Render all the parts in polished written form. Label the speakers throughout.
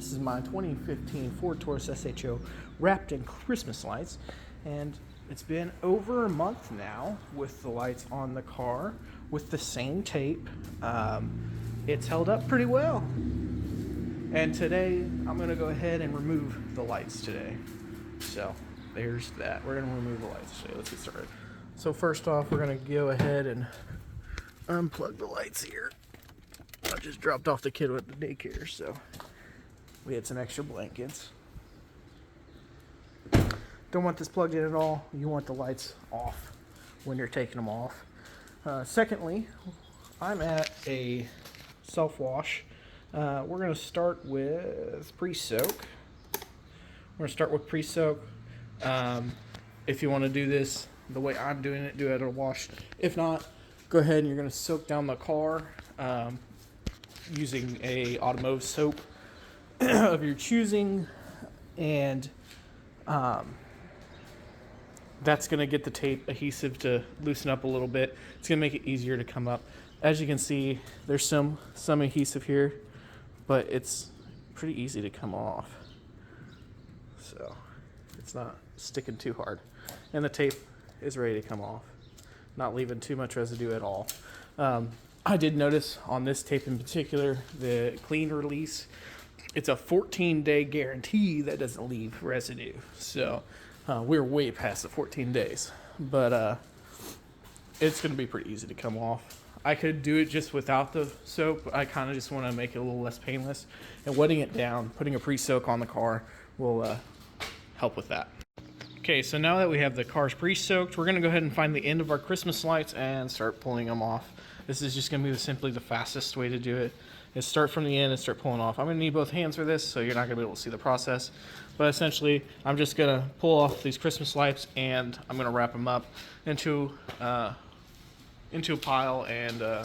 Speaker 1: This is my 2015 Ford Taurus Sho wrapped in Christmas lights, and it's been over a month now with the lights on the car with the same tape. It's held up pretty well. And today I'm going to go ahead and remove the lights today. So there's that. We're going to remove the lights today. Let's get started. So first off, we're going to go ahead and unplug the lights here. I just dropped off the kid with the daycare, so we had some extra blankets. Don't want this plugged in at all. You want the lights off when you're taking them off. Secondly, I'm at a self-wash. We're going to start with pre-soak. If you want to do this the way I'm doing it, do it at a wash. If not, go ahead and you're going to soak down the car using a automotive soap of your choosing, and that's going to get the tape adhesive to loosen up a little bit. It's going to make it easier to come up. As you can see, there's some adhesive here, but it's pretty easy to come off. So it's not sticking too hard. And the tape is ready to come off, not leaving too much residue at all. I did notice on this tape in particular, the clean release, it's a 14-day guarantee that doesn't leave residue. So we're way past the 14 days, but it's going to be pretty easy to come off. I could do it just without the soap. I kind of just want to make it a little less painless, and wetting it down, putting a pre-soak on the car will help with that. Okay, so now that we have the cars pre-soaked, we're going to go ahead and find the end of our Christmas lights and start pulling them off. This is just going to be simply the fastest way to do it, is start from the end and start pulling off. I'm going to need both hands for this, so you're not going to be able to see the process. But essentially, I'm just going to pull off these Christmas lights, and I'm going to wrap them up into a pile and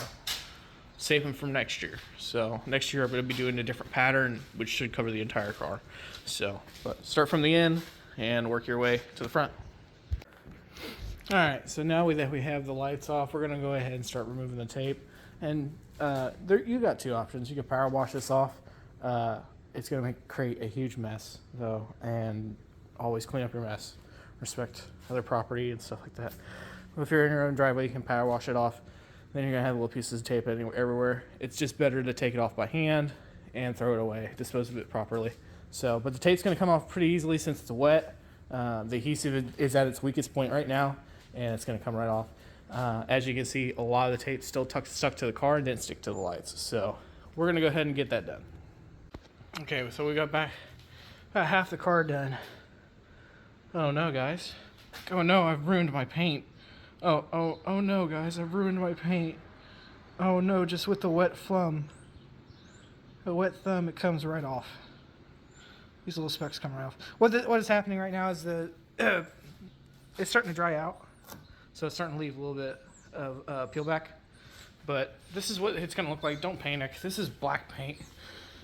Speaker 1: save them from next year. So next year I'm going to be doing a different pattern, which should cover the entire car. So, but start from the end and work your way to the front. All right, so now that we have the lights off, we're going to go ahead and start removing the tape. And you got two options. You can power wash this off. It's going to create a huge mess, though, and always clean up your mess. Respect other property and stuff like that. If you're in your own driveway, you can power wash it off. Then you're going to have little pieces of tape everywhere. It's just better to take it off by hand and throw it away, dispose of it properly. So, but the tape's going to come off pretty easily since it's wet. The adhesive is at its weakest point right now, and it's going to come right off. As you can see, a lot of the tape still stuck to the car and didn't stick to the lights. So we're going to go ahead and get that done. Okay, so we got back about half the car done. Oh no, guys. Oh no, I've ruined my paint. Oh no, guys, I've ruined my paint. Oh no, just with the wet thumb. The wet thumb, it comes right off. These little specks come right off. What is happening right now is it's starting to dry out. So it's starting to leave a little bit of peel back. But this is what it's going to look like. Don't panic. This is black paint,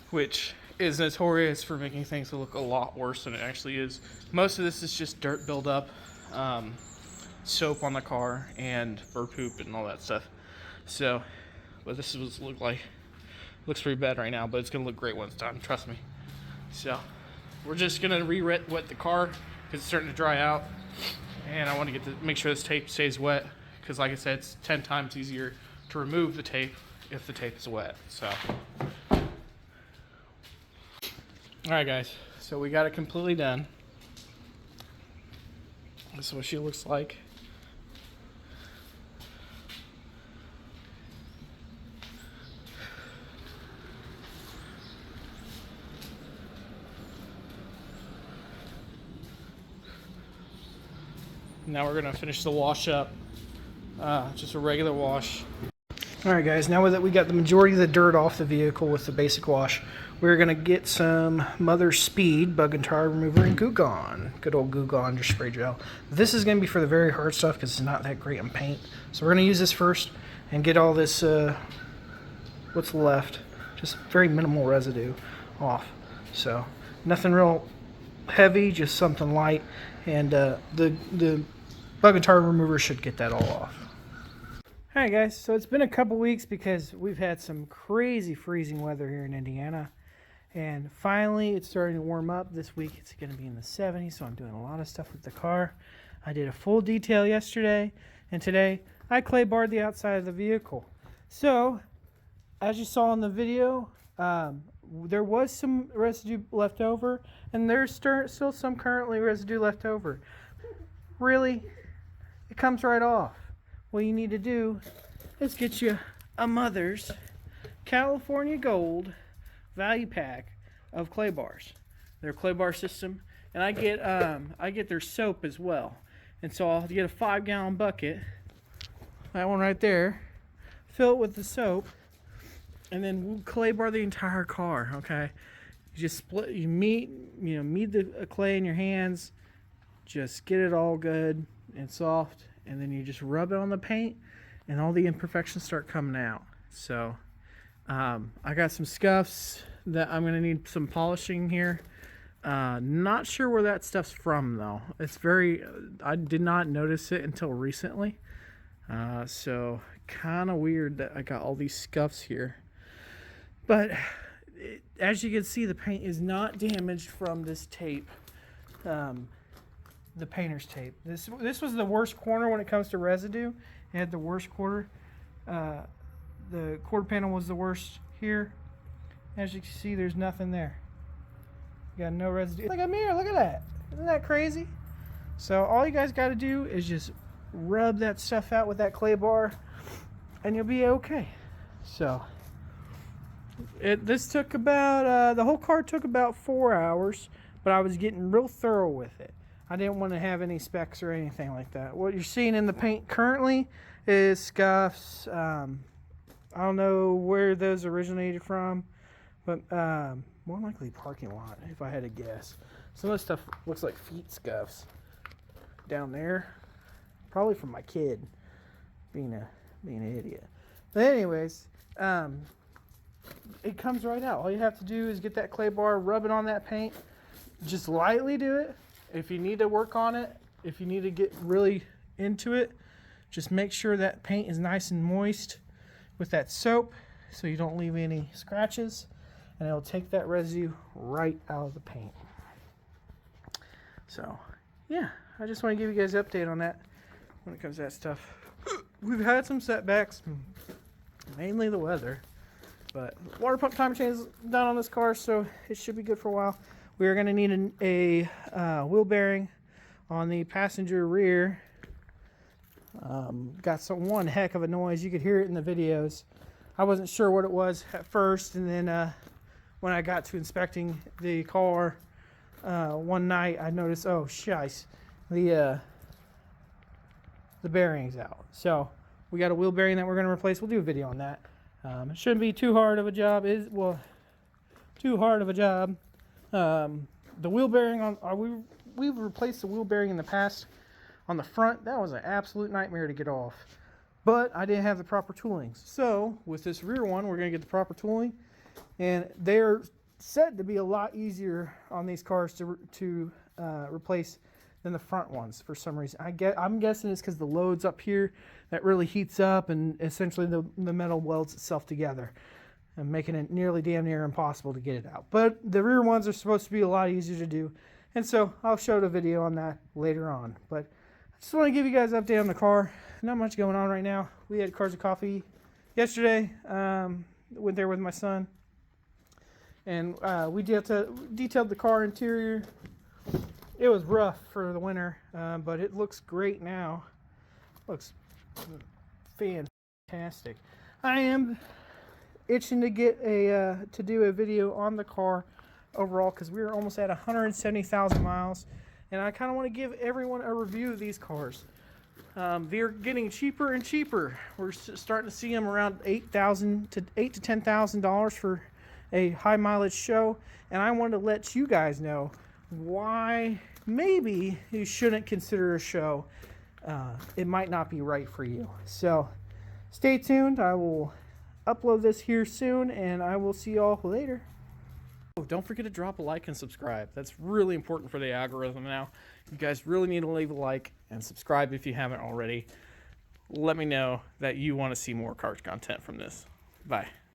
Speaker 1: which is notorious for making things look a lot worse than it actually is. Most of this is just dirt buildup, soap on the car, and bird poop and all that stuff. So, but this is what it looks like. Looks pretty bad right now, but it's going to look great when it's done. Trust me. So, we're just going to re-wet the car because it's starting to dry out. And I want to make sure this tape stays wet because, like I said, it's 10 times easier to remove the tape if the tape is wet. So, all right, guys. So we got it completely done. This is what she looks like. Now we're going to finish the wash up. Just a regular wash. Alright guys, now that we got the majority of the dirt off the vehicle with the basic wash, we're going to get some Mother Speed Bug and Tar Remover and Goo Gone. Good old Goo Gone or spray gel. This is going to be for the very hard stuff because it's not that great on paint. So we're going to use this first and get all this, what's left, just very minimal residue off. So nothing real heavy, just something light, and the Bug and Tar Remover should get that all off. Alright guys, so it's been a couple weeks because we've had some crazy freezing weather here in Indiana,
Speaker 2: And finally, it's starting to warm up. This week it's going to be in the 70s, so I'm doing a lot of stuff with the car. I did a full detail yesterday, and today I clay barred the outside of the vehicle. So, as you saw in the video, there was some residue left over, and there's still some currently residue left over. Really, it comes right off. What you need to do is get you a Mother's California Gold value pack of clay bars, their clay bar system, and I get their soap as well. And so I'll get a 5-gallon bucket, that one right there, fill it with the soap, and then we'll clay bar the entire car. Okay, you just split, you knead the clay in your hands, just get it all good and soft, and then you just rub it on the paint, and all the imperfections start coming out. So I got some scuffs that I'm going to need some polishing here. Not sure where that stuff's from though. It's I did not notice it until recently. So kind of weird that I got all these scuffs here. But as you can see, the paint is not damaged from this tape. The painter's tape. This was the worst corner when it comes to residue. It had the worst quarter. The quarter panel was the worst here. As you can see, there's nothing there. You got no residue. It's like a mirror. Look at that. Isn't that crazy? So all you guys got to do is just rub that stuff out with that clay bar, and you'll be okay. So this took about the whole car took about 4 hours, but I was getting real thorough with it. I didn't want to have any specks or anything like that. What you're seeing in the paint currently is scuffs. I don't know where those originated from, but more likely parking lot, if I had to guess. Some of this stuff looks like feet scuffs down there, probably from my kid being an idiot. But anyways, it comes right out. All you have to do is get that clay bar, rub it on that paint, just lightly do it. If you need to work on it, if you need to get really into it, just make sure that paint is nice and moist with that soap so you don't leave any scratches, and it'll take that residue right out of the paint. So yeah, I just want to give you guys an update on that when it comes to that stuff. We've had some setbacks, mainly the weather, but water pump timer chain is done on this car, so it should be good for a while. We are going to need a wheel bearing on the passenger rear. Got one heck of a noise. You could hear it in the videos. I wasn't sure what it was at first, and then when I got to inspecting the car one night, I noticed, oh shice, the bearing's out. So we got a wheel bearing that we're going to replace. We'll do a video on that. It shouldn't be too hard of a job. Too hard of a job. The wheel bearing on we've replaced the wheel bearing in the past on the front. That was an absolute nightmare to get off, but I didn't have the proper toolings. So with this rear one, we're going to get the proper tooling, and they're said to be a lot easier on these cars to replace than the front ones for some reason. I'm guessing it's because the load's up here that really heats up, and essentially the metal welds itself together and making it nearly damn near impossible to get it out. But the rear ones are supposed to be a lot easier to do, and so I'll show the video on that later on. But I just want to give you guys an update on the car. Not much going on right now. We had Cars of Coffee yesterday. Went there with my son, and we detailed the car interior. It was rough for the winter, but it looks great now. Looks fantastic. I am itching to get to do a video on the car overall, because we're almost at 170,000 miles, and I kind of want to give everyone a review of these cars. They're getting cheaper and cheaper. We're starting to see them around $8,000 to $10,000 for a high mileage show, and I wanted to let you guys know why maybe you shouldn't consider a show. It might not be right for you. So stay tuned. I will upload this here soon, and I will see y'all later. Oh, don't forget to drop a like and subscribe. That's really important for the algorithm now. You guys really need to leave a like and subscribe if you haven't already. Let me know that you want to see more car content from this. Bye.